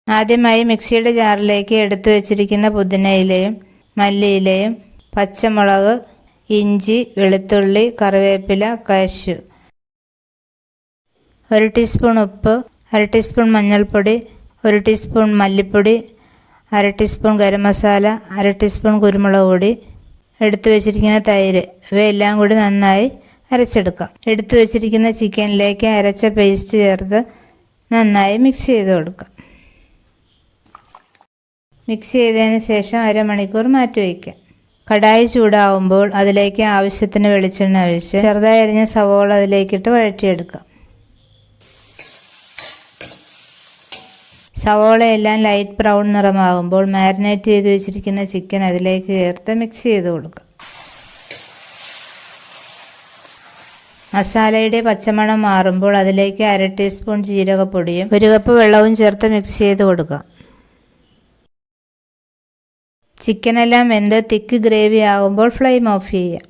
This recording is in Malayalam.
ആദ്യമായി മിക്സിയുടെ ജാറിലേക്ക് എടുത്തു വച്ചിരിക്കുന്ന പുതിനയിലയും മല്ലിയിലയും പച്ചമുളക്, ഇഞ്ചി, വെളുത്തുള്ളി, കറിവേപ്പില, കാഷ്യൂ, 1 ടീസ്പൂൺ ഉപ്പ്, 1/2 ടീസ്പൂൺ മഞ്ഞൾപ്പൊടി, 1 ടീസ്പൂൺ മല്ലിപ്പൊടി, 1/2 ടീസ്പൂൺ ഗരം മസാല, 1/2 ടീസ്പൂൺ കുരുമുളക് പൊടി, എടുത്തു വച്ചിരിക്കുന്ന തൈര്, ഇവയെല്ലാം കൂടി നന്നായി അരച്ചെടുക്കാം. എടുത്തു വച്ചിരിക്കുന്ന ചിക്കനിലേക്ക് അരച്ച പേസ്റ്റ് ചേർത്ത് നന്നായി മിക്സ് ചെയ്ത് കൊടുക്കാം. മിക്സ് ചെയ്തതിന് ശേഷം അരമണിക്കൂർ മാറ്റി വയ്ക്കാം. കടായി ചൂടാവുമ്പോൾ അതിലേക്ക് ആവശ്യത്തിന് വെളിച്ചെണ്ണ ഒഴിച്ച് ചെറുതായി അരിഞ്ഞ സവോള അതിലേക്കിട്ട് വഴറ്റിയെടുക്കാം. സവോളയെല്ലാം ലൈറ്റ് ബ്രൗൺ നിറമാകുമ്പോൾ മാരിനേറ്റ് ചെയ്ത് വെച്ചിരിക്കുന്ന ചിക്കൻ അതിലേക്ക് ചേർത്ത് മിക്സ് ചെയ്ത് കൊടുക്കാം. മസാലയുടെ പച്ചമണം മാറുമ്പോൾ അതിലേക്ക് 1/2 ടീസ്പൂൺ ജീരകപ്പൊടിയും 1 കപ്പ് വെള്ളവും ചേർത്ത് മിക്സ് ചെയ്ത് കൊടുക്കാം. ചിക്കനെല്ലാം വെന്ത് തിക്ക് ഗ്രേവി ആകുമ്പോൾ ഫ്ലെയിം ഓഫ് ചെയ്യാം.